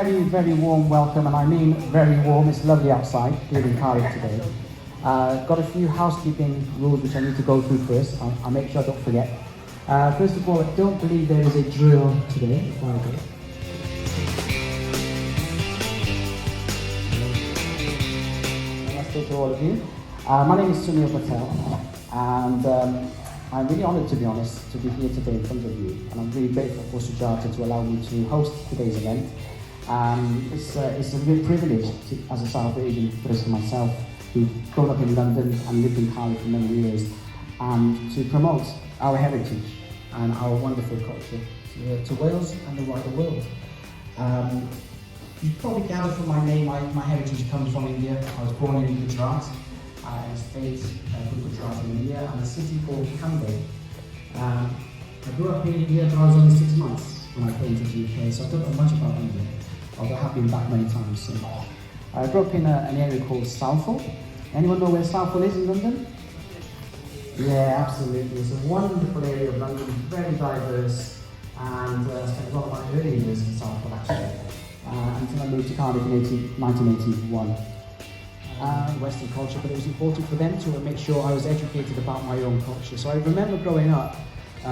very, very warm welcome, and I mean very warm. It's lovely outside here in Cardiff today. Got a few housekeeping rules which I need to go through first. I'll make sure I don't forget. First of all, I don't believe there is a drill today. Namaste to all of you. My name is Sunil Patel, and I'm really honoured, to be honest, to be here today in front of you, and I'm really grateful for Sujata to allow me to host today's event. It's a real privilege as a South Asian person myself, who's grown up in London and lived in Cardiff for many years, to promote our heritage and our wonderful culture to Wales and the wider world. You've probably gathered from my name, my heritage comes from India. I was born in Gujarat, in a state called Gujarat in India, and a city called Kandy. I grew up in India, but I was only 6 months when I came to the UK, so I don't know much about India, although I have been back many times since. I grew up in an area called Southall. Anyone know where Southall is in London? Yeah, absolutely. It's a wonderful area of London, very diverse, and I spent a lot of my early years in Southall actually, until I moved to Cardiff in 1981. Western culture, but it was important for them to make sure I was educated about my own culture. So I remember growing up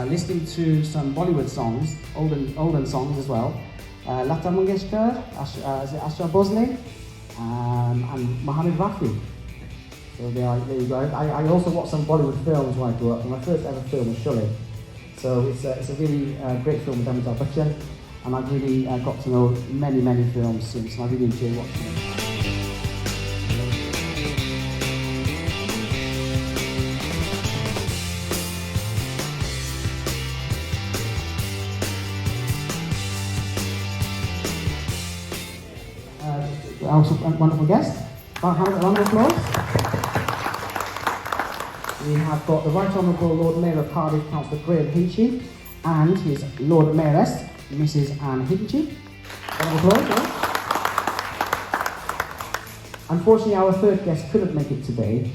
listening to some Bollywood songs, olden songs as well, Lata Mangeshkar, Asha Bhosle, and Mohammed Rafi. So there you go. I also watched some Bollywood films when I grew up. My first ever film was Sholay. So it's a really great film with Amitabh Bachchan, and I've really got to know many films since, and I really enjoy watching them. Also a wonderful guest. A round of applause. We have got the Right Honourable Lord Mayor of Cardiff, Councillor Graham Hinchy, and his Lord Mayoress, Mrs. Anne Hinchy. Round of applause. Yeah. Unfortunately, our third guest couldn't make it today,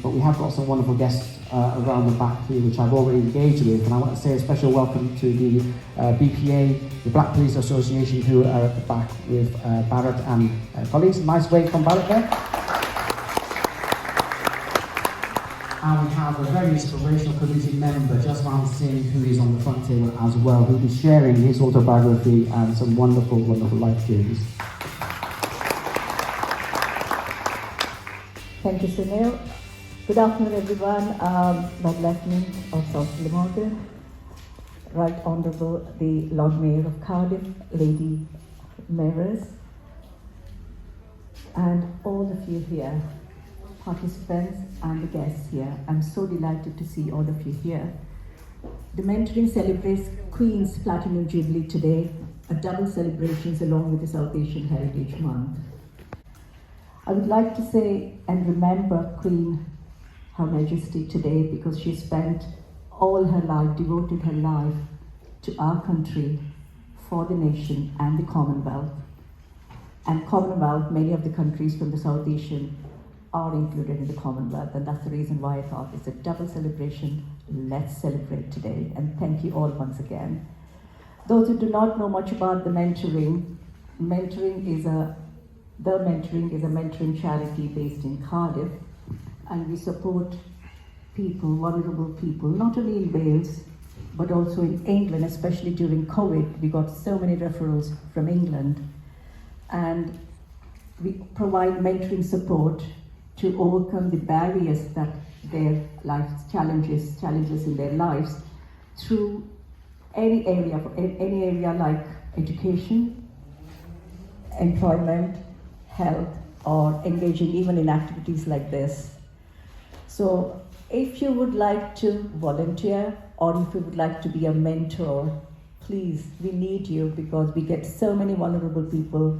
but we have got some wonderful guests around the back here, which I've already engaged with, and I want to say a special welcome to the BPA, the Black Police Association, who are at the back with Barrett and colleagues. Nice wave from Barrett there. And we have a very inspirational community member, Jaswant Singh, who is on the front table as well, who will be sharing his autobiography and some wonderful life journeys. Thank you, Sunil. Good afternoon, everyone. Lord Lieutenant of South Glamorgan, Right Honourable the Lord Mayor of Cardiff, Lady Mayoress, and all of you here, participants and the guests here. I'm so delighted to see all of you here. The mentoring celebrates Queen's Platinum Jubilee today, a double celebrations along with the South Asian Heritage Month. I would like to say and remember Queen Her Majesty today, because she spent all her life, devoted her life to our country, for the nation and the Commonwealth. And Commonwealth, many of the countries from the South Asian are included in the Commonwealth, and that's the reason why I thought it's a double celebration. Let's celebrate today, and thank you all once again. Those who do not know much about the mentoring is a mentoring charity based in Cardiff, and we support people, vulnerable people, not only in Wales, but also in England, especially during COVID. We got so many referrals from England, and we provide mentoring support to overcome the barriers that their life challenges in their lives through any area like education, employment, health, or engaging even in activities like this. So if you would like to volunteer, or if you would like to be a mentor, please, we need you, because we get so many vulnerable people.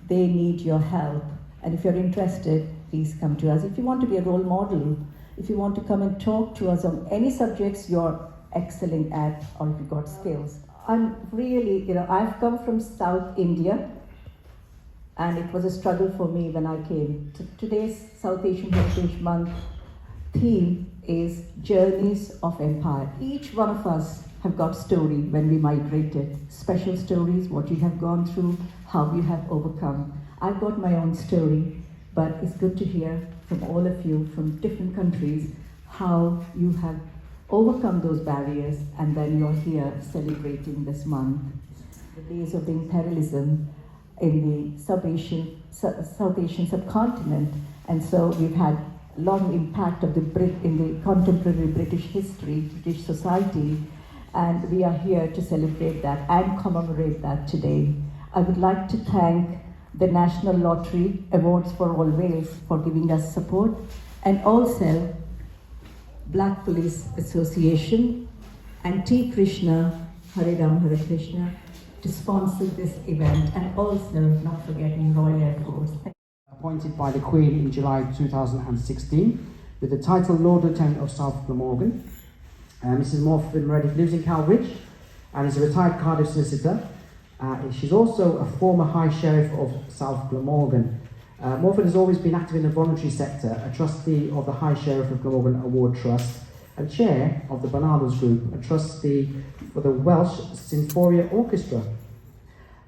They need your help. And if you're interested, please come to us. If you want to be a role model, if you want to come and talk to us on any subjects you're excelling at, or if you've got skills. I'm really, I've come from South India, and it was a struggle for me when I came. Today's South Asian Heritage Month theme is Journeys of Empire. Each one of us have got story when we migrated, special stories, what you have gone through, how you have overcome. I've got my own story, but it's good to hear from all of you from different countries how you have overcome those barriers, and then you're here celebrating this month. The days of the imperialism in the South Asian subcontinent, and so we've had a lot of impact of in the contemporary British history, British society, and we are here to celebrate that and commemorate that today. I would like to thank the National Lottery Awards for All Wales for giving us support, and also Black Police Association and T. Krishna, Hare Ram Hare Krishna, to sponsor this event, and also not forgetting Royal Air Force. Appointed by the Queen in July 2016 with the title Lord Lieutenant of South Glamorgan. Mrs. Morford Meredith lives in Cowbridge and is a retired Cardiff solicitor. She's also a former High Sheriff of South Glamorgan. Morford has always been active in the voluntary sector, a trustee of the High Sheriff of Glamorgan Award Trust, and chair of the Barnardos Group, a trustee for the Welsh Sinfonia Orchestra.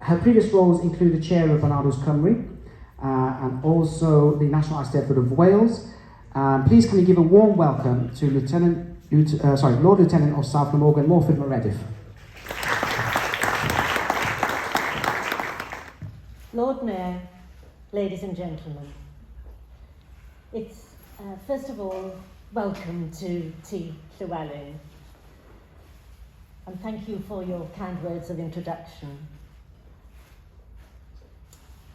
Her previous roles include the chair of Barnardos Cymru and also the National Eisteddfod of Wales. Please can you give a warm welcome to Lord Lieutenant of South Glamorgan, Morford Meredith. Lord Mayor, ladies and gentlemen, it's first of all, welcome to T. Llywelyn, and thank you for your kind words of introduction.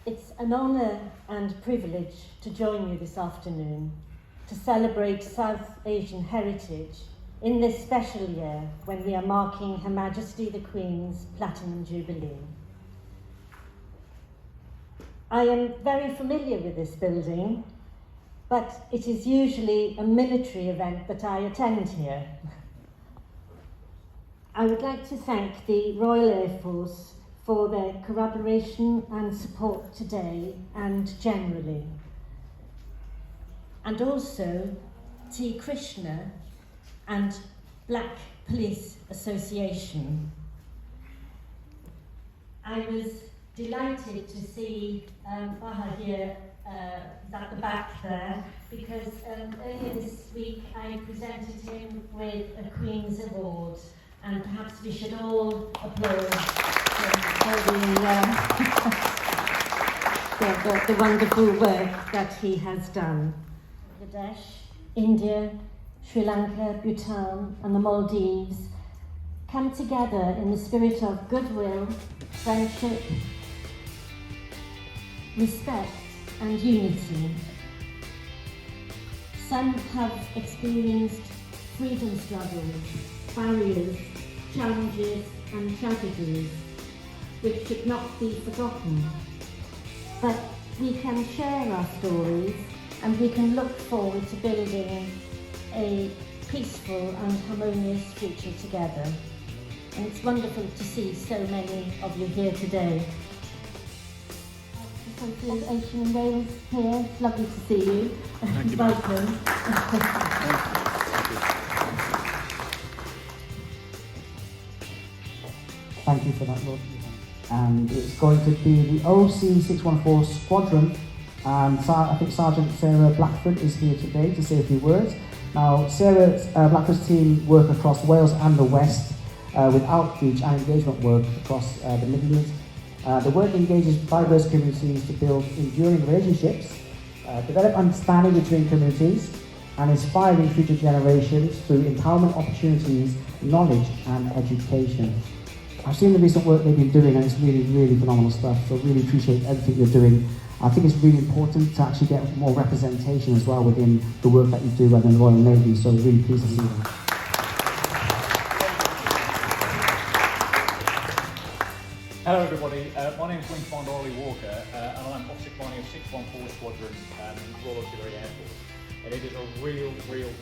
It's an honour and privilege to join you this afternoon to celebrate South Asian heritage in this special year when we are marking Her Majesty the Queen's Platinum Jubilee. I am very familiar with this building, but it is usually a military event that I attend here. I would like to thank the Royal Air Force for their corroboration and support today and generally. And also T. Krishna and Black Police Association. I was delighted to see Baha here at the back there, because earlier this week I presented him with a Queen's Award, and perhaps we should all applaud for the wonderful work that he has done. Bangladesh, India, Sri Lanka, Bhutan and the Maldives come together in the spirit of goodwill, friendship, respect and unity. Some have experienced freedom struggles, barriers, challenges and tragedies which should not be forgotten. But we can share our stories and we can look forward to building a peaceful and harmonious future together. And it's wonderful to see so many of you here today. Association in Wales here, it's lovely to see you. Thank you. Welcome. Thank you for that, Lord. And it's going to be the OC 614 Squadron, and I think Sergeant Sarah Blackford is here today to say a few words. Now, Sarah Blackford's team work across Wales and the West with outreach and engagement work across the Midlands. The work engages diverse communities to build enduring relationships, develop understanding between communities, and inspiring future generations through empowerment opportunities, knowledge and education. I've seen the recent work they've been doing and it's really, really phenomenal stuff, so really appreciate everything you're doing. I think it's really important to actually get more representation as well within the work that you do within the Royal Navy, so really pleased to see that. Hello everybody, my name is Wing Commander Ollie Walker and I'm Officer Commanding of 614 Squadron, Royal Auxiliary Air Force. And it is a real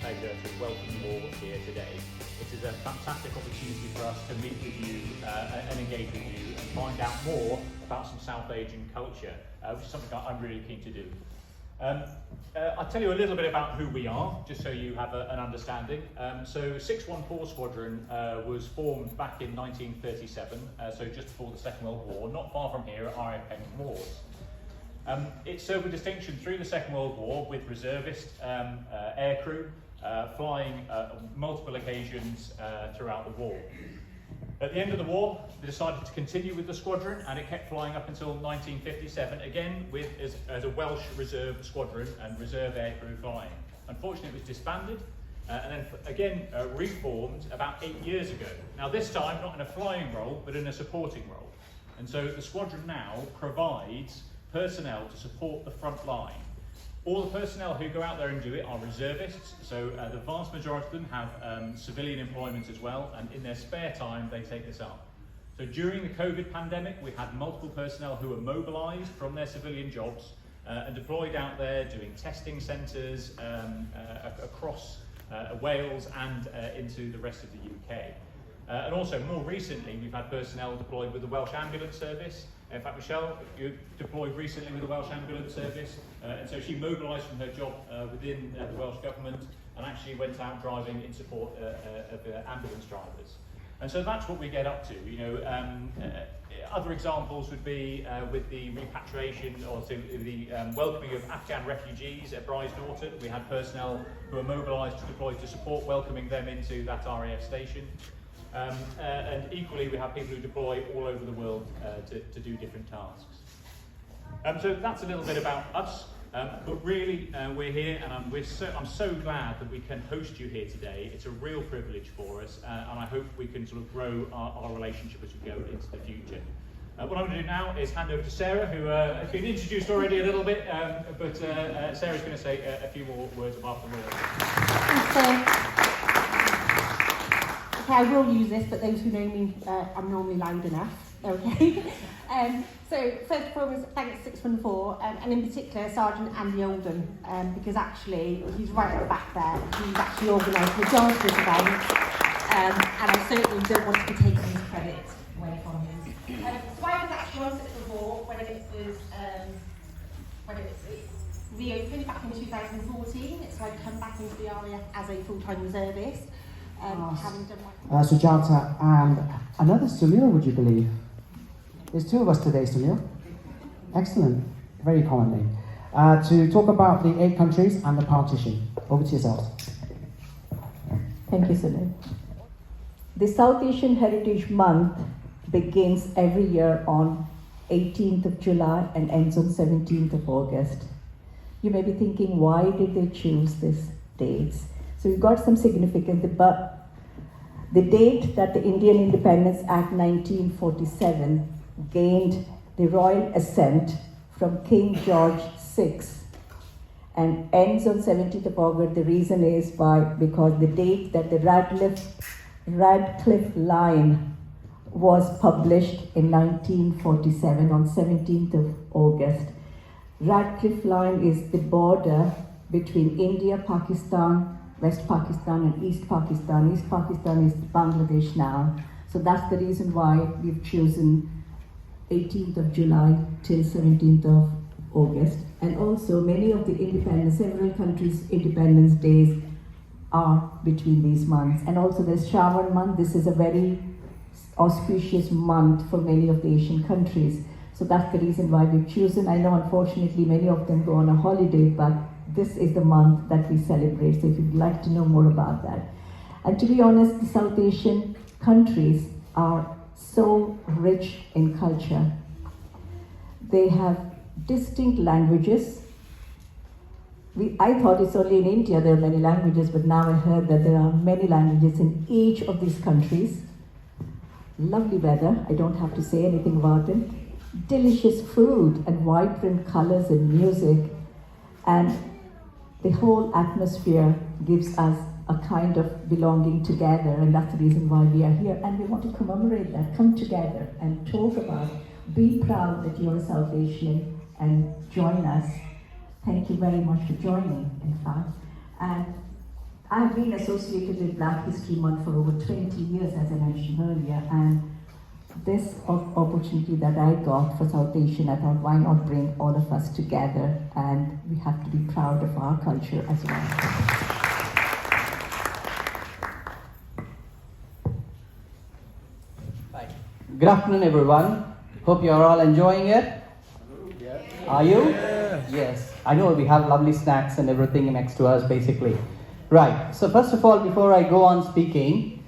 pleasure to welcome you all here today. It is a fantastic opportunity for us to meet with you and engage with you and find out more about some South Asian culture, which is something I'm really keen to do. I'll tell you a little bit about who we are, just so you have an understanding. So 614 Squadron was formed back in 1937, so just before the Second World War, not far from here at RAF Wars. It served with distinction through the Second World War with reservist aircrew, flying multiple occasions throughout the war. At the end of the war, they decided to continue with the squadron, and it kept flying up until 1957, again with as a Welsh reserve squadron and reserve aircrew flying. Unfortunately, it was disbanded and then again reformed about 8 years ago. Now this time, not in a flying role, but in a supporting role. And so the squadron now provides personnel to support the front line. All the personnel who go out there and do it are reservists, so the vast majority of them have civilian employment as well, and in their spare time they take this up. So during the COVID pandemic, we had multiple personnel who were mobilised from their civilian jobs and deployed out there doing testing centres across Wales and into the rest of the UK. And also more recently, we've had personnel deployed with the Welsh Ambulance Service. In fact, Michelle, you deployed recently with the Welsh Ambulance Service, and so she mobilised from her job within the Welsh Government and actually went out driving in support of ambulance drivers. And so that's what we get up to. You know, other examples would be with the repatriation or so the welcoming of Afghan refugees at Bryce Norton. We had personnel who were mobilised to deploy to support welcoming them into that RAF station. And equally, we have people who deploy all over the world to do different tasks. So that's a little bit about us. But really, we're here, and I'm so glad that we can host you here today. It's a real privilege for us, and I hope we can sort of grow our relationship as we go into the future. What I'm going to do now is hand over to Sarah, who has been introduced already a little bit, but Sarah's going to say a few more words about the role. Okay, I will use this, but those who know me, I'm normally loud enough. Okay. So first and foremost, thanks 614, and in particular Sergeant Andy Oldham, because actually he's right at the back there. He's actually organised the majority of this event, and I certainly don't want to be taking his credit away from him. So I was actually on 614 when it was reopened back in 2014. So I'd come back into the RAF as a full-time reservist. Having done my Sujata and another Sunil, would you believe? There's two of us today, Sunil. Excellent, very common name. To talk about the 8 countries and the partition. Over to yourself. Thank you, Sunil. The South Asian Heritage Month begins every year on 18th of July and ends on 17th of August. You may be thinking, why did they choose these dates? So we've got some significance, but the date that the Indian Independence Act 1947 gained the royal assent from King George VI and ends on 17th of August. The reason is because the date that the Radcliffe Line was published in 1947 on 17th of August. Radcliffe Line is the border between India, Pakistan, West Pakistan and East Pakistan. East Pakistan is Bangladesh now. So that's the reason why we've chosen 18th of July till 17th of August. And also many of the several countries' independence days are between these months. And also there's Shravan month. This is a very auspicious month for many of the Asian countries. So that's the reason why we've chosen. I know unfortunately many of them go on a holiday, but this is the month that we celebrate, so if you'd like to know more about that. And to be honest, the South Asian countries are so rich in culture. They have distinct languages. I thought it's only in India there are many languages, but now I heard that there are many languages in each of these countries. Lovely weather, I don't have to say anything about it. Delicious food and vibrant colors and music, and the whole atmosphere gives us a kind of belonging together, and that's the reason why we are here. And we want to commemorate that, come together and talk about, be proud that you're a South Asian and join us. Thank you very much for joining, in fact. And I've been associated with Black History Month for over 20 years, as I mentioned earlier, and this opportunity that I got for South Asian, I thought, why not bring all of us together, and we have to be proud of our culture as well. Good afternoon, everyone. Hope you are all enjoying it. Are you? Yes. I know we have lovely snacks and everything next to us, basically. Right. So first of all, before I go on speaking,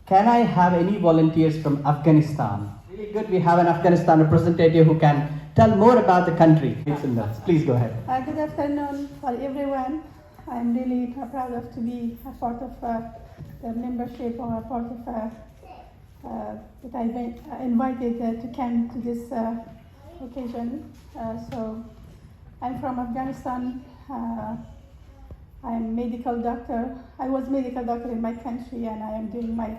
can I have any volunteers from Afghanistan? Really good. We have an Afghanistan representative who can tell more about the country. Please go ahead. Good afternoon for everyone. I'm really proud of to be a part of the membership or a part of that I've been invited to come to this occasion. So I'm from Afghanistan. I'm medical doctor. I was medical doctor in my country, and I am doing my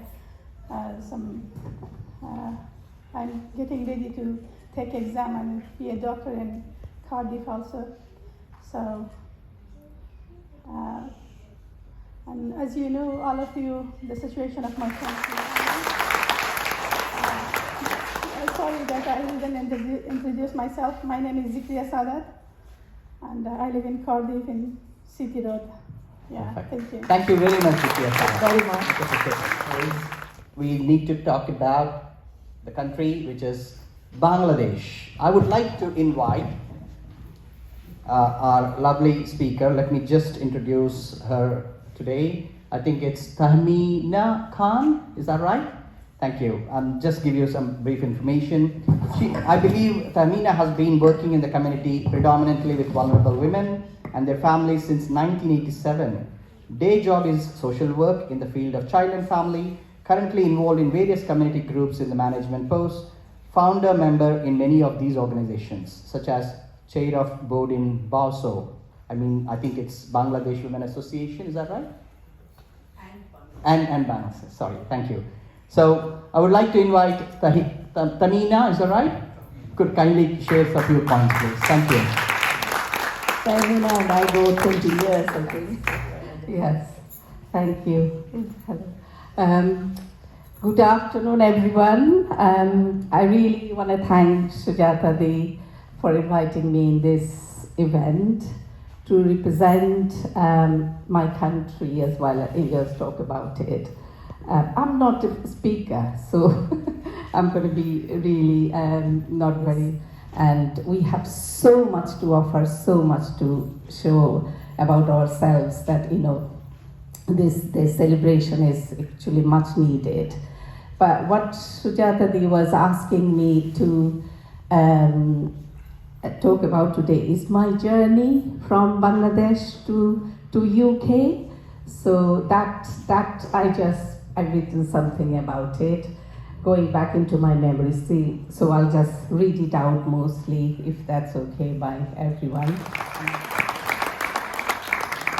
I'm getting ready to take exam and be a doctor in Cardiff also. So, and as you know, all of you, the situation of my country. Sorry that I didn't introduce myself. My name is Zikriya Sadat, and I live in Cardiff in City Road. Yeah, thank you. Thank you very much, Zikriya Sadat. Very much. We need to talk about the country, which is Bangladesh. I would like to invite our lovely speaker. Let me just introduce her today. I think it's Tahmina Khan. Is that right? Thank you. Just give you some brief information. I believe Tahmina has been working in the community predominantly with vulnerable women and their families since 1987. Day job is social work in the field of child and family, currently involved in various community groups in the management post, founder member in many of these organizations, such as chair of board in BASO. I think it's Bangladesh Women Association, is that right? And Bangladesh, sorry, thank you. So I would like to invite Tahmina, is that right? Could kindly share a few points, please. Thank you. Tahmina and I go 20 years, I think. Yes, thank you. Hello. Good afternoon, everyone. I really want to thank Sujata Di for inviting me in this event to represent my country as well and just talk about it. I'm not a speaker, so I'm going to be really not very. And we have so much to offer, so much to show about ourselves that, this celebration is actually much needed. But what Sujata Di was asking me to talk about today is my journey from Bangladesh to UK. So that I've written something about it, going back into my memories. So I'll just read it out mostly, if that's okay by everyone.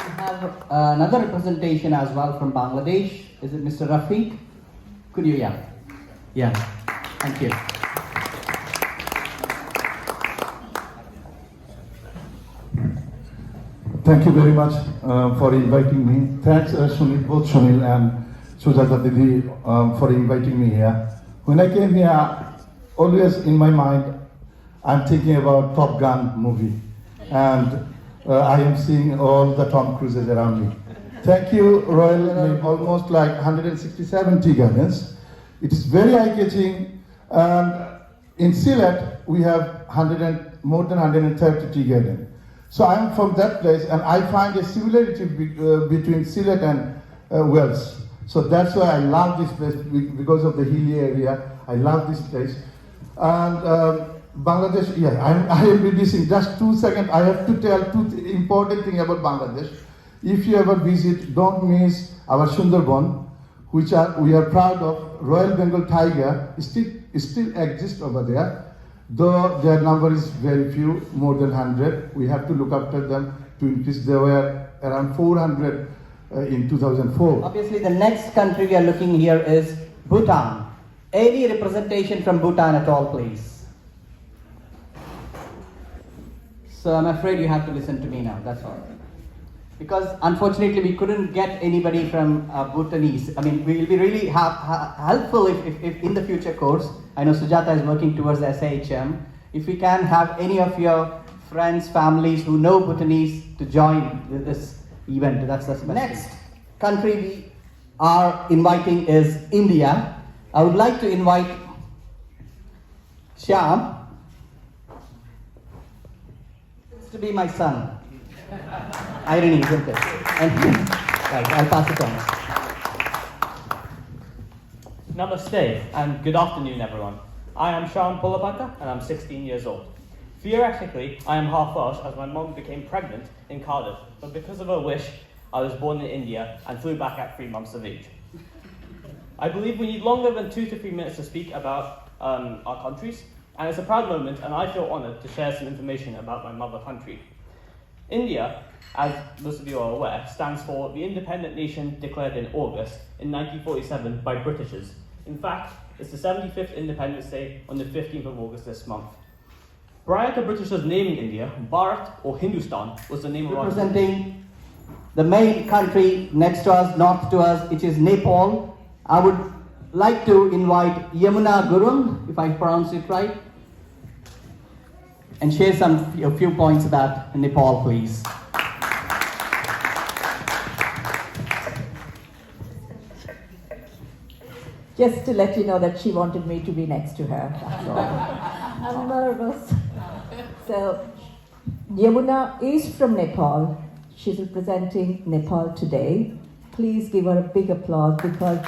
We have another representation as well from Bangladesh. Is it Mr. Rafiq? Could you, yeah, thank you. Thank you very much for inviting me. Thanks, Sunil, both Sunil and Sujata Didi for inviting me here. When I came here, always in my mind, I'm thinking about Top Gun movie. And I am seeing all the Tom Cruises around me. Thank you, Royal, almost like 167 tea gardens. It is very eye-catching. In Sylhet, we have more than 130 tea gardens. So I'm from that place, and I find a similarity between Sylhet and Wales. So that's why I love this place, because of the hilly area. I love this place. And Bangladesh, I am releasing just 2 seconds. I have to tell two important things about Bangladesh. If you ever visit, don't miss our Sundarban, which we are proud of. Royal Bengal tiger still exists over there, though their number is very few, more than 100. We have to look after them to increase. There were around 400 in 2004. Obviously, the next country we are looking here is Bhutan. Any representation from Bhutan at all, please? So I'm afraid you have to listen to me now, that's all. because unfortunately we couldn't get anybody from Bhutanese. I mean, we will be really helpful if in the future course, I know Sujata is working towards the SHM, if we can have any of your friends, families who know Bhutanese to join this event. That's the next country we are inviting is India. I would like to invite Shyam to be my son. Irony, isn't it? And, right, I'll pass it on. Namaste and good afternoon, everyone. I am Shyam Pulapaka and I'm 16 years old. Theoretically, I am half Welsh as my mum became pregnant in Cardiff, but because of her wish, I was born in India and flew back at 3 months of age. I believe we need longer than 2 to 3 minutes to speak about our countries, and it's a proud moment and I feel honoured to share some information about my mother country. India, as most of you are aware, stands for the independent nation declared in August in 1947 by Britishers. In fact, it's the 75th Independence Day on the 15th of August this month. Prior to Britishers naming India, Bharat or Hindustan was the name of our country. Representing the main country next to us, north to us, which is Nepal, I would like to invite Yamuna Gurung, if I pronounce it right, and share a few points about Nepal, please. Just to let you know that she wanted me to be next to her, that's all. I'm nervous. So, Yamuna is from Nepal. She's representing Nepal today. Please give her a big applause because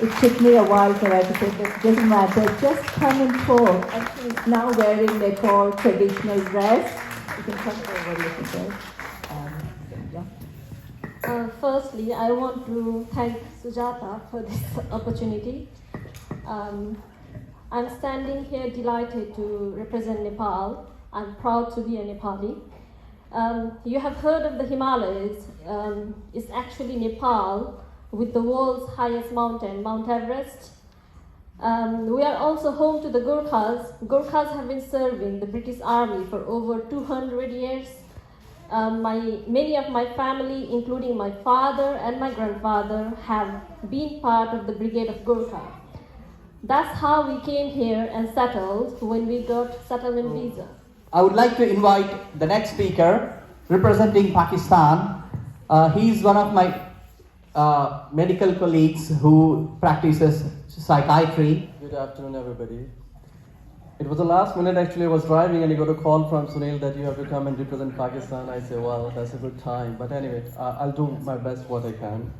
it took me a while for her to say that doesn't matter, just come and talk. And she's now wearing Nepal traditional dress. You can come over a little bit. Firstly, I want to thank Sujata for this opportunity. I'm standing here delighted to represent Nepal. I'm proud to be a Nepali. You have heard of the Himalayas. It's actually Nepal with the world's highest mountain, Mount Everest. We are also home to the Gurkhas. Gurkhas have been serving the British Army for over 200 years. Many of my family, including my father and my grandfather, have been part of the Brigade of Gurkha. That's how we came here and settled when we got settlement visa. I would like to invite the next speaker, representing Pakistan. He's one of my medical colleagues who practices psychiatry. Good afternoon, everybody. It was the last minute, actually. I was driving and I got a call from Sunil that you have to come and represent Pakistan. I say, well, that's a good time. But anyway, I'll do my best what I can.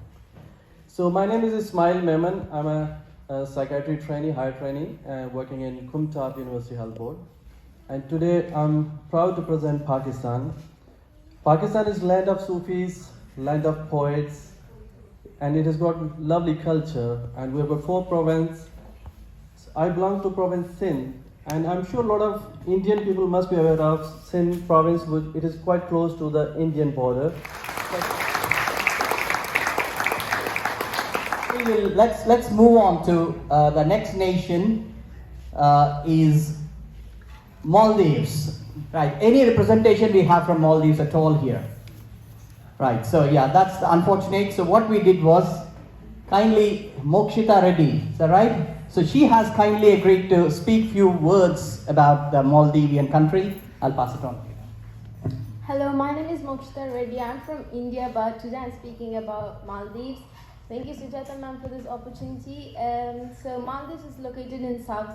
So my name is Ismail Memon. I'm a psychiatry trainee, higher trainee, working in Kumtab University Health Board. And today I'm proud to present Pakistan. Pakistan is land of Sufis, land of poets, and it has got lovely culture. And we have got 4 provinces. I belong to province Sindh, and I'm sure a lot of Indian people must be aware of Sindh province. It is quite close to the Indian border. Let's move on to the next nation is Maldives. Right, any representation we have from Maldives at all here? Right, so yeah, that's unfortunate. So what we did was kindly Mokshita Reddy, is that right? So she has kindly agreed to speak few words about the Maldivian country. I'll pass it on. Hello, my name is Mokshita Reddy. I'm from India, but today I'm speaking about Maldives. Thank you, Sujata ma'am, for this opportunity. So Maldives is located in South,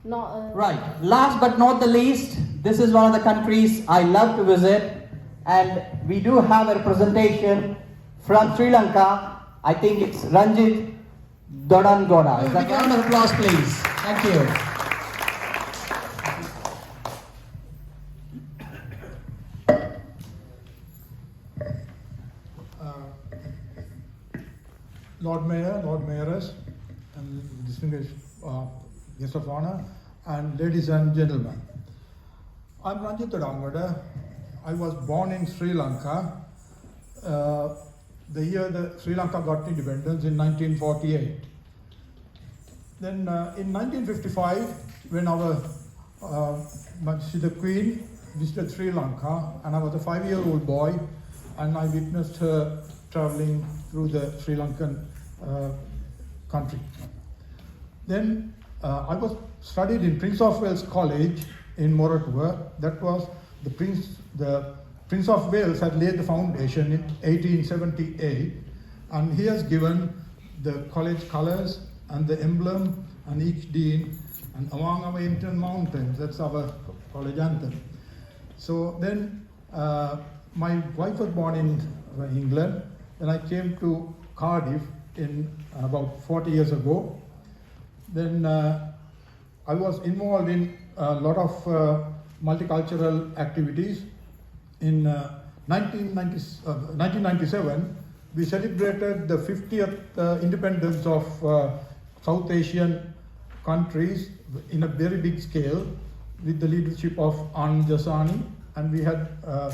Right. Last but not the least, this is one of the countries I love to visit, and we do have a representation from Sri Lanka. I think it's Ranjit Dodangoda. Is that a round of applause, please? Thank you. Lord Mayor, Lord Mayoress, and distinguished guests of honor, and ladies and gentlemen. I'm Ranjit Dodangoda. I was born in Sri Lanka the year that Sri Lanka got independence in 1948. Then in 1955, when our Majesty the Queen visited Sri Lanka, and I was a 5-year-old boy, and I witnessed her traveling through the Sri Lankan country. Then I was studied in Prince of Wales College in Moratuwa. That was the Prince of Wales had laid the foundation in 1878, and he has given the college colours and the emblem and each dean, and among our ancient mountains, that's our college anthem. So then my wife was born in England, and I came to Cardiff in about 40 years ago. Then I was involved in a lot of multicultural activities. In 1997, we celebrated the 50th independence of South Asian countries in a very big scale with the leadership of Anand Jasani, and we had a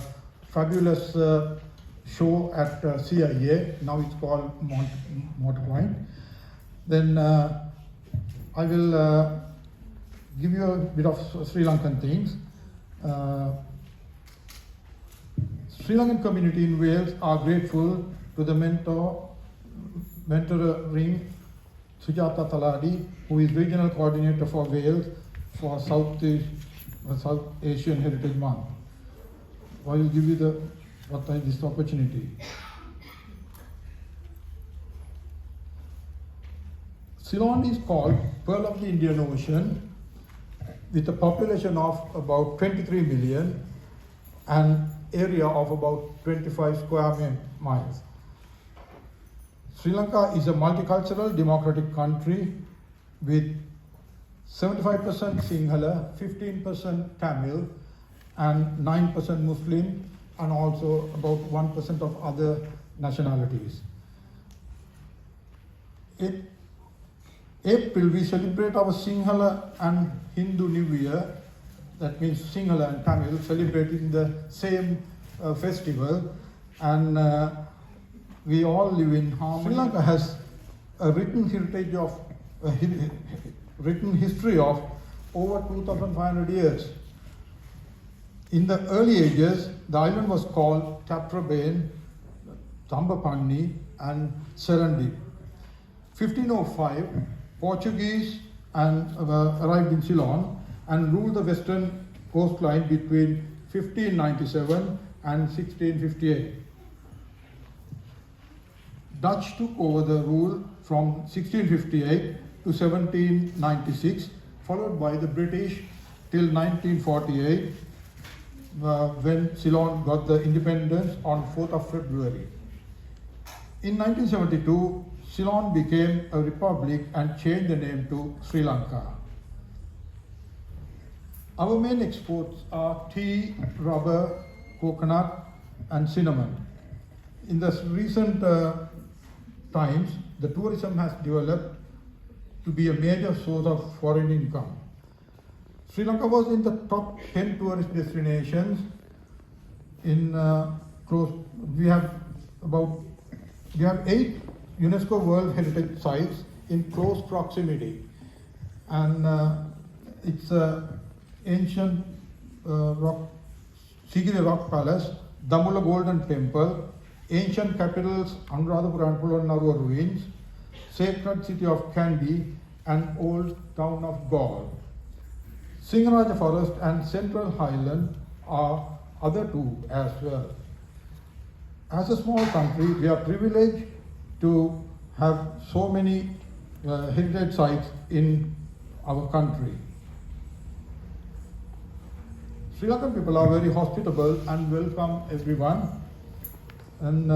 fabulous show at CIA. Now it's called Motorpoint. Then I will give you a bit of Sri Lankan things. Sri Lankan community in Wales are grateful to the mentoring Sujata Taladi, who is regional coordinator for Wales for South Asian Heritage Month. I will give you this opportunity. Ceylon is called Pearl of the Indian Ocean with a population of about 23 million and area of about 25 square miles. Sri Lanka is a multicultural democratic country with 75% Sinhala, 15% Tamil, and 9% Muslim, and also about 1% of other nationalities. In April, we celebrate our Sinhala and Hindu New Year. That means Sinhala and Tamil celebrating the same festival, and we all live in harmony. Sri Lanka has a written history of over 2,500 years. In the early ages, the island was called Taprobane, Tambapanni, and Serendip. 1505, Portuguese arrived in Ceylon and ruled the western coastline between 1597 and 1658. Dutch took over the rule from 1658 to 1796, followed by the British till 1948, when Ceylon got the independence on 4th of February. In 1972, Ceylon became a republic and changed the name to Sri Lanka. Our main exports are tea, rubber, coconut, and cinnamon. In the recent times, the tourism has developed to be a major source of foreign income. Sri Lanka was in the top 10 tourist destinations. We have 8 UNESCO World Heritage Sites in close proximity, and it's ancient Sigiri Rock Palace, Damula Golden Temple, ancient capitals Anuradhapura and Polonnaruwa ruins, sacred city of Kandy, and old town of Gaul. Singaraja Forest and Central Highland are other two as well. As a small country, we are privileged to have so many heritage sites in our country. Sri Lankan people are very hospitable and welcome everyone. And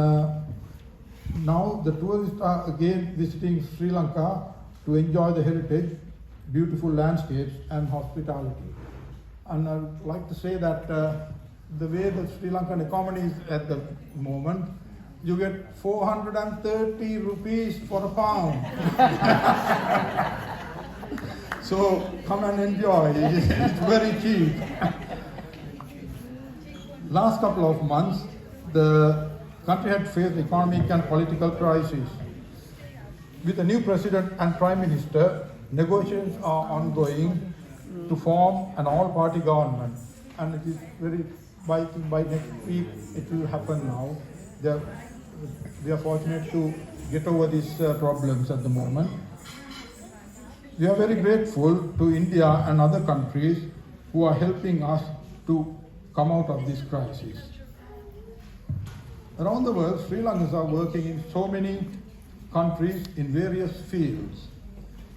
now the tourists are again visiting Sri Lanka to enjoy the heritage, beautiful landscapes and hospitality. And I'd like to say that the way the Sri Lankan economy is at the moment, you get 430 rupees for a pound. So come and enjoy, it's very cheap. Last couple of months, the country had faced economic and political crisis. With the new president and prime minister, negotiations are ongoing to form an all-party government. And it is by next week it will happen now. we are fortunate to get over these problems at the moment. We are very grateful to India and other countries who are helping us to come out of this crisis. Around the world, Sri Lankans are working in so many countries in various fields.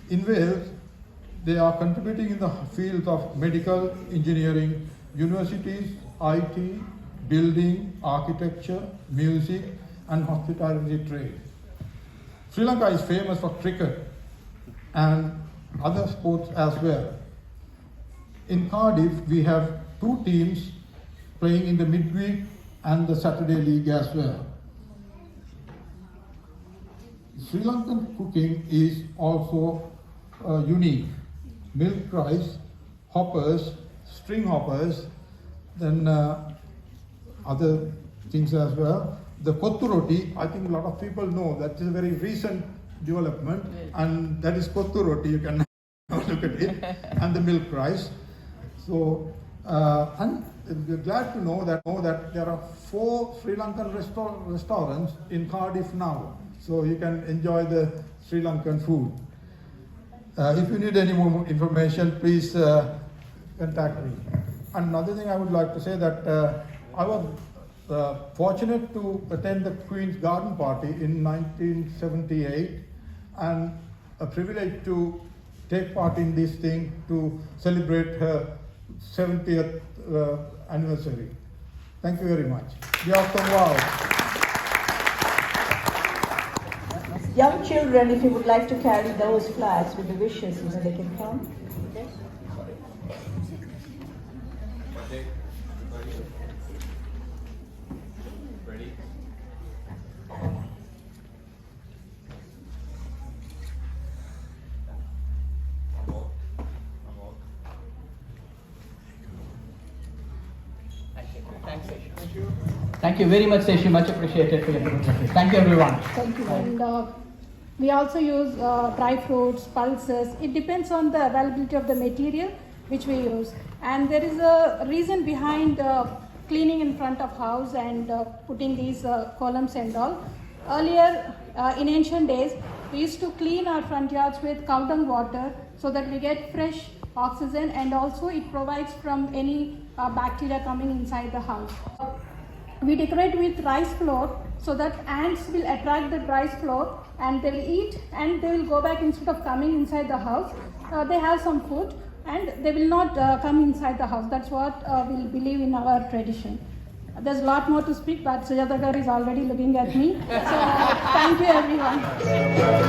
In Wales, they are contributing in the fields of medical, engineering, universities, IT, building, architecture, music, and hospitality trade. Sri Lanka is famous for cricket and other sports as well. In Cardiff, we have 2 teams playing in the midweek and the Saturday league as well. Sri Lankan cooking is also unique. Milk rice, hoppers, string hoppers, then other things as well. The kottu roti, I think a lot of people know that is a very recent development, and that is kottu roti, you can look at it, and the milk rice. So, and we're glad to know that there are 4 Sri Lankan restaurants in Cardiff now, so you can enjoy the Sri Lankan food. If you need any more information, please contact me. Another thing I would like to say that I was fortunate to attend the Queen's Garden Party in 1978, and a privilege to take part in this thing to celebrate her 70th anniversary. Thank you very much. Wow. Young children, if you would like to carry those flags with the wishes, they can come. Thank you very much, Seshu. Much appreciated for your photography. Thank you, everyone. Thank you. And we also use dry fruits, pulses. It depends on the availability of the material which we use. And there is a reason behind cleaning in front of house and putting these columns and all. Earlier, in ancient days, we used to clean our front yards with cow dung water so that we get fresh oxygen, and also it provides from any bacteria coming inside the house. We decorate with rice flour so that ants will attract the rice flour and they will eat, and they will go back instead of coming inside the house. They have some food and they will not come inside the house. That's what we believe in our tradition. There's a lot more to speak, but Sujata Gar is already looking at me. So thank you, everyone. Hey,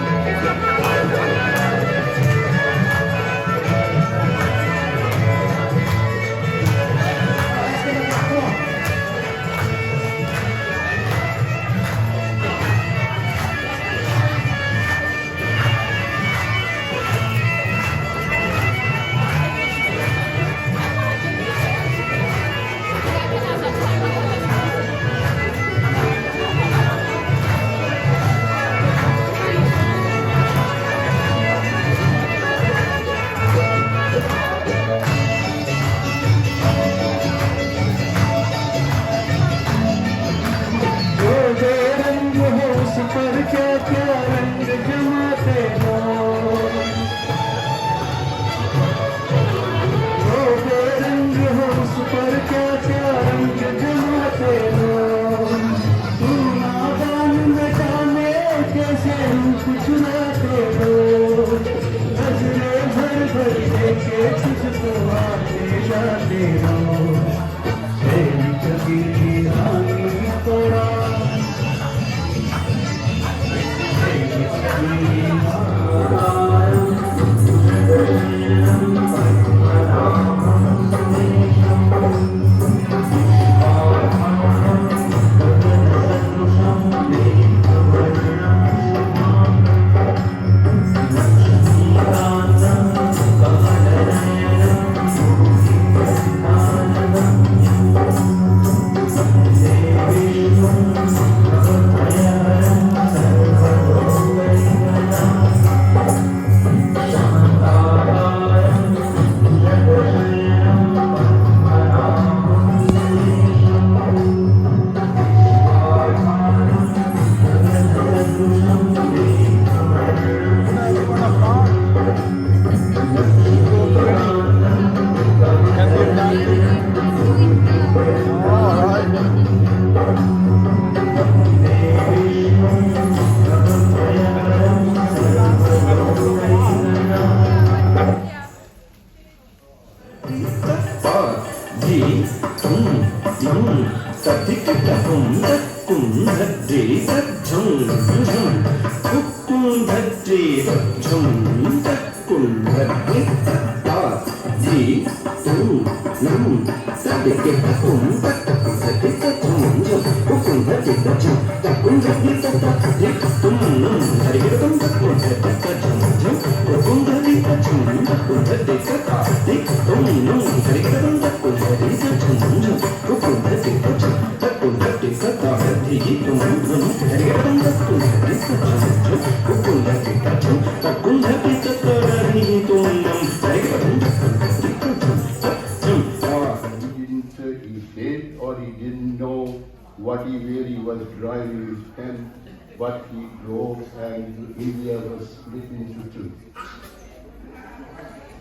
What he really was driving his pen, what he wrote, and India was split into two.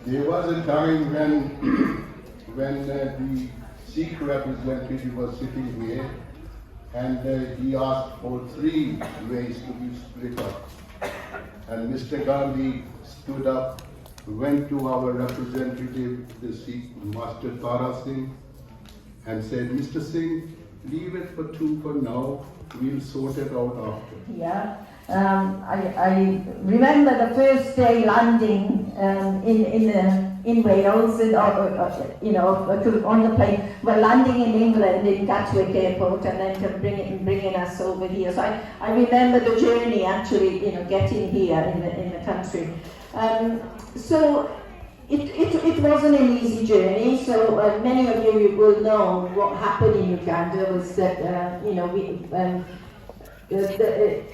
There was a time when the Sikh representative was sitting here, and he asked for 3 ways to be split up. And Mr. Gandhi stood up, went to our representative, the Sikh Master Tara Singh, and said, Mr. Singh, leave it for 2 for now, we'll sort it out after. Yeah, I remember the first day landing in Wales, on the plane. We're landing in England in Gatwick Airport, and then bringing us over here. So I remember the journey actually, getting here in the country. So it wasn't an easy journey. So many of you will know what happened in Uganda was that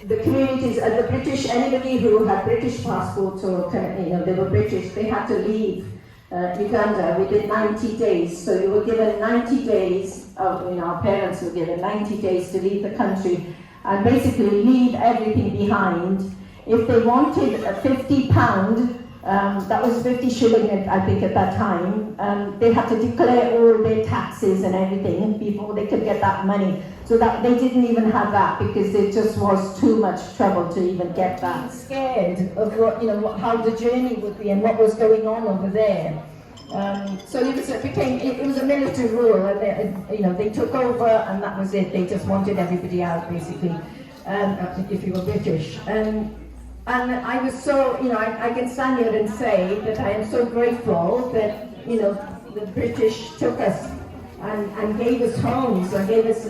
the communities, the British, anybody who had British passports or they were British, they had to leave Uganda within 90 days. So you were given 90 days. Our parents were given 90 days to leave the country and basically leave everything behind. If they wanted £50. That was 50 shilling, I think, at that time. They had to declare all their taxes and everything before they could get that money. So that they didn't even have that because it just was too much trouble to even get that. Scared of how the journey would be and what was going on over there. So it was a military rule, and they took over, and that was it. They just wanted everybody out, basically, if you were British. And I was so, I can stand here and say that I am so grateful that, the British took us and gave us homes and gave us,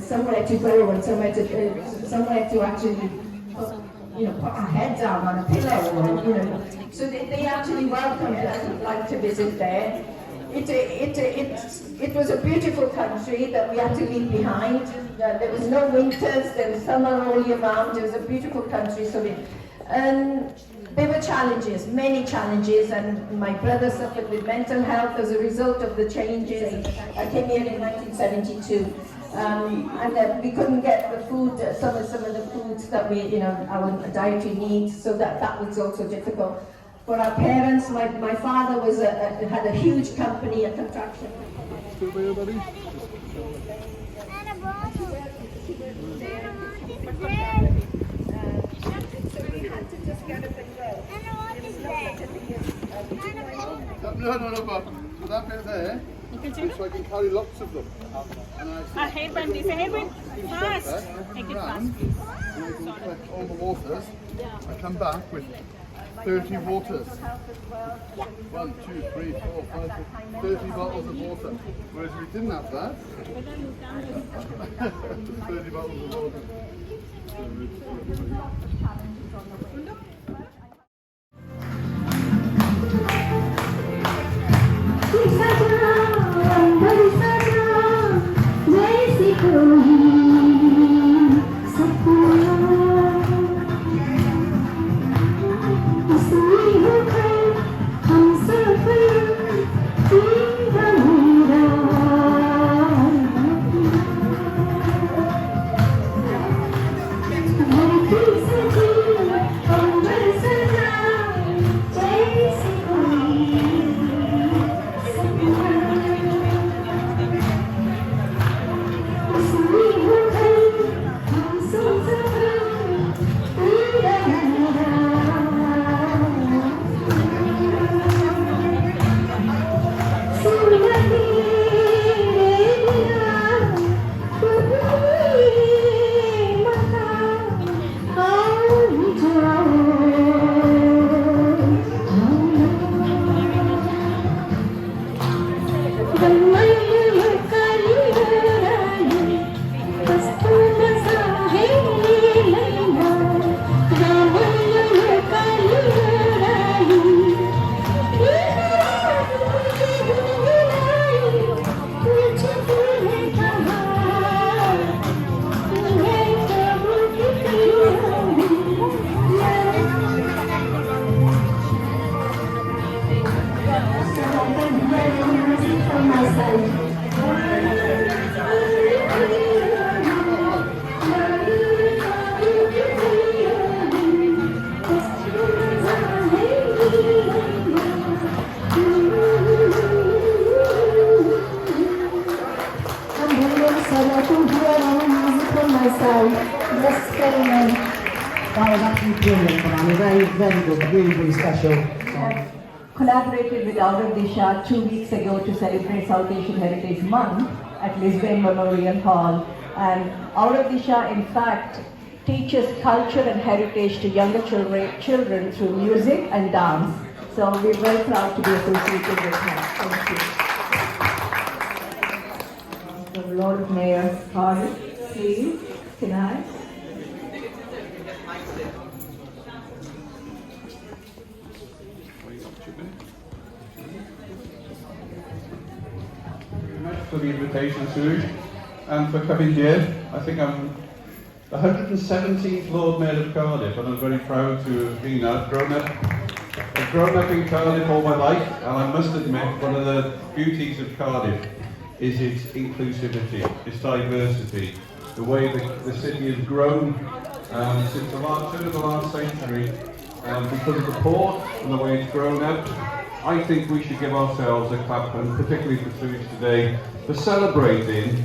somewhere to go and somewhere to actually, put our head down on a pillow. So they actually welcomed us. I'd like to visit there. It was a beautiful country that we had to leave behind. There was no winters, there was summer all year round. It was a beautiful country. So there were challenges, many challenges, and my brother suffered with mental health as a result of the changes. I came here in 1972, and we couldn't get the food, some of the foods that we, our dietary needs, so that was also difficult. For our parents, my father had a huge company, a contraction. So we had to just get up and go. No, but that bit there, so I can carry lots of them. A headband, this headband, fast. Take it fast, please. And I can collect all the waters. I come back with 30 waters. 1, 2, 3, 4, 5, 30 bottles of water. Whereas we didn't have that. 30 bottles of water. Thank you. myself, Miss Spelman. That was absolutely brilliant, Banani. Very, very good. Really, really special. Collaborated with Out of Disha 2 weeks ago to celebrate South Asian Heritage Month at Lisbon Memorial Hall. And Out of Disha, in fact, teaches culture and heritage to younger children through music and dance. So we're very proud to be associated with her. Thank you. The Lord Mayor Cardiff, please, can I? For the invitation, Suj, and for coming here. I think I'm the 117th Lord Mayor of Cardiff, and I'm very proud to have been that. I've grown up in Cardiff all my life, and I must admit, one of the beauties of Cardiff is its inclusivity, its diversity, the way the city has grown since the turn of the last century, because of the port and the way it's grown up. I think we should give ourselves a clap, and particularly for Suj today, for celebrating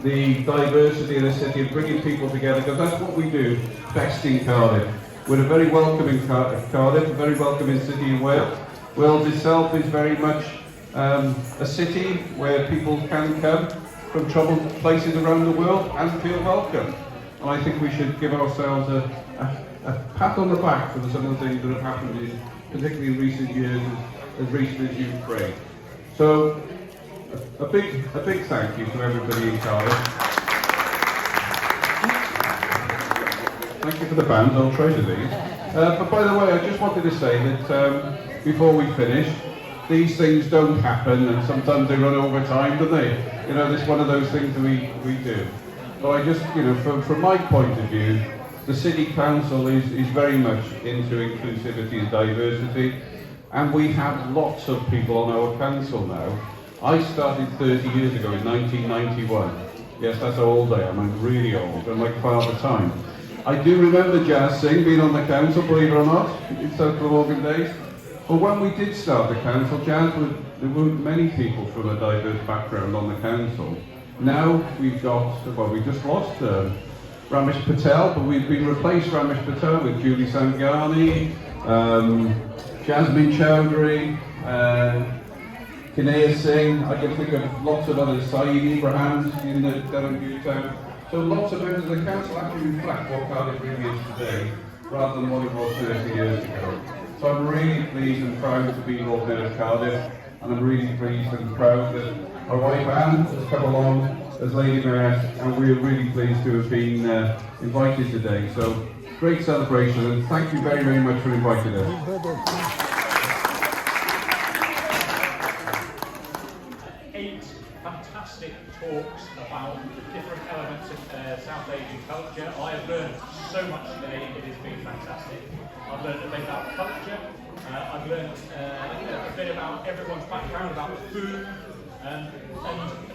the diversity of the city and bringing people together, because that's what we do best in Cardiff. We're a very welcoming Cardiff, a very welcoming city in Wales. Wales itself is very much a city where people can come from troubled places around the world and feel welcome. And I think we should give ourselves a pat on the back for some of the things that have happened, particularly in recent years, as recent as Ukraine. So, a big thank you to everybody in Cardiff. Thank you for the band, I'll treasure these. But by the way, I just wanted to say that before we finish, these things don't happen, and sometimes they run over time, don't they? You know, it's one of those things that we do. So I just, you know, from my point of view, the City Council is very much into inclusivity and diversity, and we have lots of people on our council now. I started 30 years ago in 1991. Yes, that's how old I am. I'm really old. I'm like Father Time. I do remember Jazz Singh being on the council, believe it or not, in South Glamorgan days. But when we did start the council, there weren't many people from a diverse background on the council. Now we've got, well, we just lost Ramesh Patel, but we've been replaced Ramesh Patel with Julie Sangani, Jasmine Chowdhury, Kinea Singh. I can think of lots of others, Saeed Ibrahim in the down in Bhutan. So lots of members of the council actually reflect what Cardiff really is today, rather than what it was 30 years ago. So I'm really pleased and proud to be Lord Mayor of Cardiff, and I'm really pleased and proud that our wife Anne has come along as Lady Mayor, and we're really pleased to have been invited today. So great celebration, and thank you very, very much for inviting us. 8 fantastic talks about different elements of South Asian culture. I have learned so much today. It has been fantastic. I've learned a bit about culture. I've learned a bit about everyone's background, about the food. And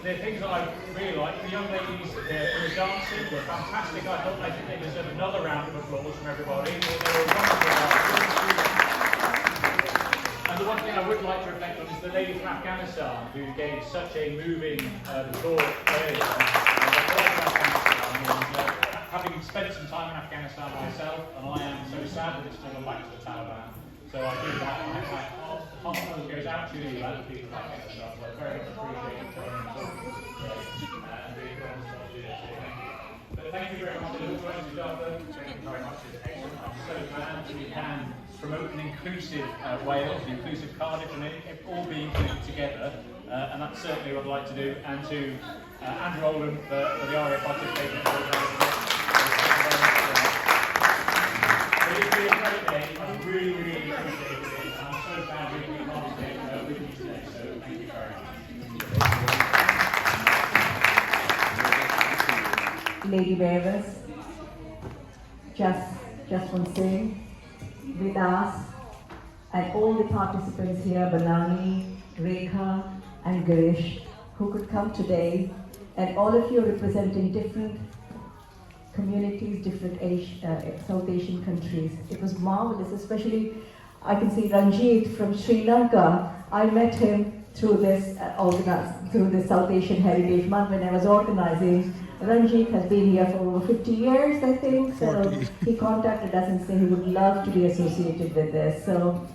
the things that I really like, the young ladies in the dancing were fantastic. I think they deserve another round of applause from everybody. They were wonderful. And the one thing I would like to reflect on is the lady from Afghanistan, who gave such a moving talk earlier. Having spent some time in Afghanistan myself, and I am so sad that it's gone back to the Taliban. So I do my heart goes out to you, other people like Afghanistan. I very much appreciate you coming and talking and being but thank you very much to the Jonathan. Thank you very much. It's excellent. I'm so glad that we can promote an inclusive Wales, an inclusive Cardiff, and it all being together. And that's certainly what I'd like to do. And to Andrew Oldham for the RAF participation. It's been a great day. I really, really appreciate it. And I'm so glad we can be part of it with you today. So thank you very much. Lady Bearers, just one thing, with us and all the participants here, Banani, Rekha and Girish, who could come today, and all of you representing different communities, different South Asian countries. It was marvelous, especially I can see Ranjit from Sri Lanka. I met him through this through the South Asian Heritage Month when I was organizing Ranjit has been here for over 50 years, I think. So 40. he contacted us and said he would love to be associated with this. So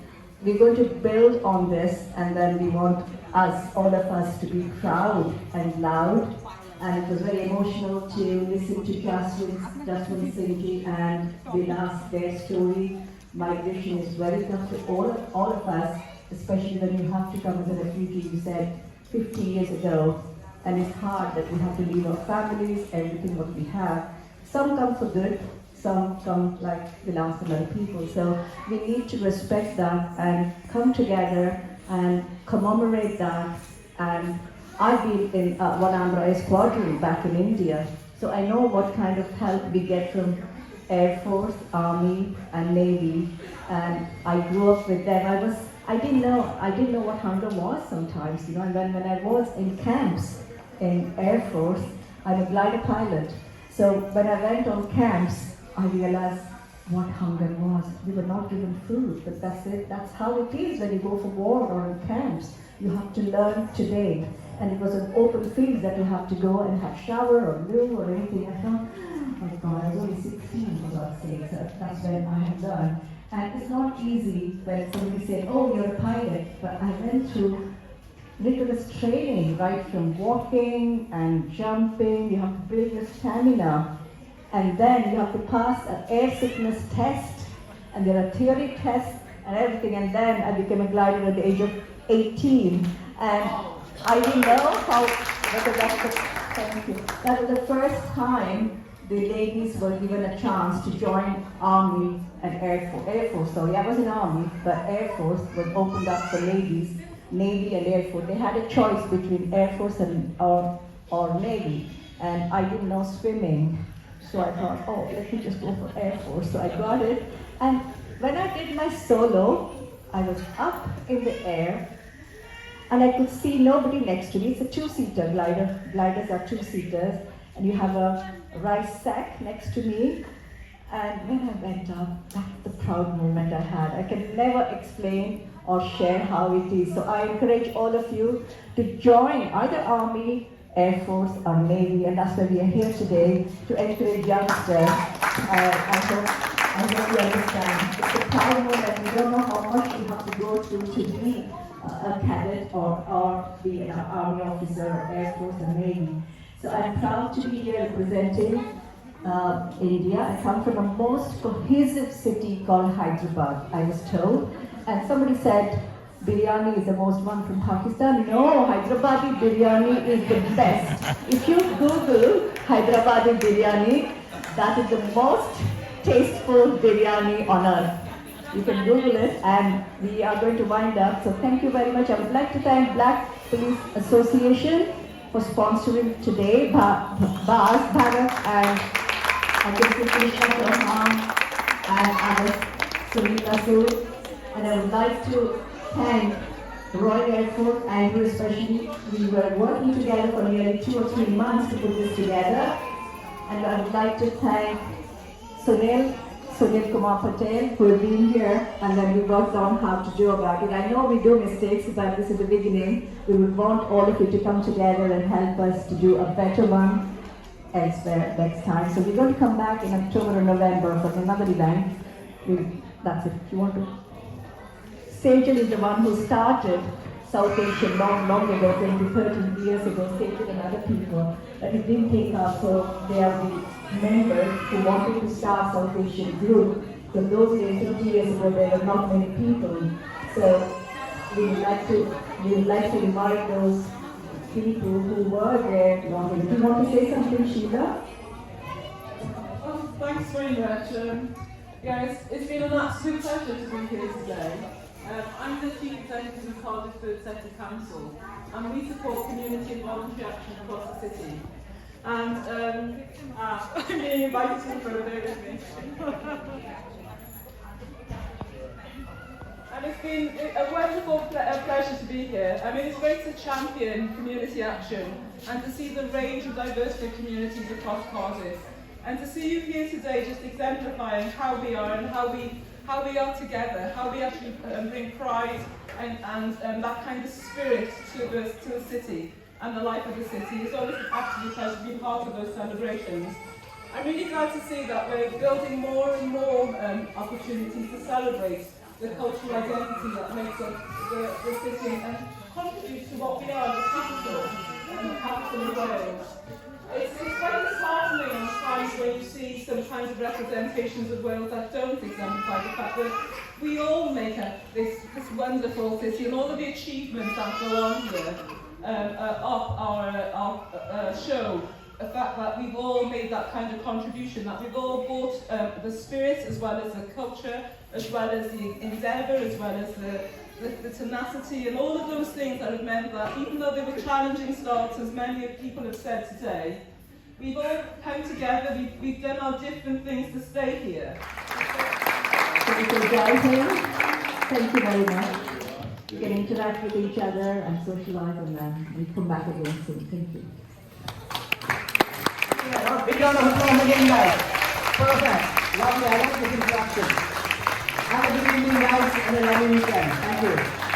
we're going to build on this, and then we want all of us to be proud and loud. And it was very emotional to listen to Jasmine Singh and Vilas, their story. Migration is very tough to all of us, especially when you have to come as a refugee, you said 50 years ago. And it's hard that we have to leave our families, everything what we have. Some come for good, some come like Vilas and other people. So we need to respect that and come together and commemorate that. And I've been in RAF Squadron back in India, so I know what kind of help we get from Air Force, Army, and Navy. And I grew up with them. I didn't know what hunger was sometimes, you know. And then when I was in camps in Air Force, I'm a glider pilot. So when I went on camps, I realized what hunger was. We were not given food, but that's it. That's how it is when you go for war or in camps. You have to learn today. And it was an open field that you have to go and have shower or loo or anything. I thought, oh my God, I was only 16 for God's sake. So that's when I had learned. And it's not easy when somebody says, oh, you're a pilot. But I went through rigorous training, right from walking and jumping. You have to build your stamina. And then you have to pass an air sickness test. And there are theory tests and everything. And then I became a glider at the age of 18. And I didn't know how, because that was the first time the ladies were given a chance to join Army and Air Force. Sorry, I was in Army, but Air Force was opened up for ladies, Navy and Air Force. They had a choice between Air Force and or Navy, and I didn't know swimming, so I thought, oh, let me just go for Air Force. So I got it, and when I did my solo, I was up in the air. And I could see nobody next to me. It's a two-seater glider. Gliders are two-seaters. And you have a rice sack next to me. And when I went up, that's the proud moment I had. I can never explain or share how it is. So I encourage all of you to join either Army, Air Force, or Navy. And that's why we are here today, to encourage youngsters. I hope you understand. It's a proud moment. You don't know how much you have to go through to be a cadet or be an Army officer or Air Force or Navy. So I'm proud to be here representing India. I come from a most cohesive city called Hyderabad, I was told. And somebody said, biryani is the most one from Pakistan. No, Hyderabadi biryani is the best. If you Google Hyderabadi biryani, that is the most tasteful biryani on earth. You can Google it, and we are going to wind up. So thank you very much. I would like to thank Black Police Association for sponsoring today, Baz, Bharat, and others, Sunita Sood. And I would like to thank Royal Air Force, Andrew especially. We were working together for nearly 2 or 3 months to put this together. And I would like to thank Sunil Kumar Patel, who has been here, and then we worked on how to do about it. I know we do mistakes, but this is the beginning. We would want all of you to come together and help us to do a better one elsewhere next time. So we're going to come back in October or November for another event. That's it. If you want to. Sejal is the one who started South Asian long ago, 20, 30 years ago, Sejal and other people, but it didn't take up, so they are the members who wanted to start South Asian group. So those days, 50 years ago, there were not many people. So we would like to invite those people who were there long ago. Do you want to say something, Sheila? Oh, thanks very much. It's been an absolute pleasure to be here today. I'm the Chief Executive of Cardiff Third Sector Council, and we support community and voluntary action across the city. And I'm being invited to the front with me. And it's been a wonderful pleasure to be here. I mean, it's great to champion community action and to see the range of diversity of communities across Cardiff. And to see you here today just exemplifying how we are and how we are together, how we actually bring pride and that kind of spirit to the city. and the life of the city. It's always an absolute pleasure to be part of those celebrations. I'm really glad to see that we're building more and more opportunities to celebrate the cultural identity that makes up the city and contributes to what we are, the capital of Wales. It's quite disheartening at times when you see some kinds of representations of Wales that don't exemplify the fact that we all make up this wonderful city, and all of the achievements that go on here of our show the fact that we've all made that kind of contribution, that we've all brought the spirit as well as the culture, as well as the endeavour, as well as the tenacity, and all of those things that have meant that even though they were challenging starts, as many people have said today, we've all come together, we've done our different things to stay here. Thank you very much. You can interact with each other and socialise, and then we come back again soon. Thank you. Yeah, big round of applause again, guys. Perfect. Lovely. I like this interaction. Have a good evening, guys, and a lovely weekend. Thank you.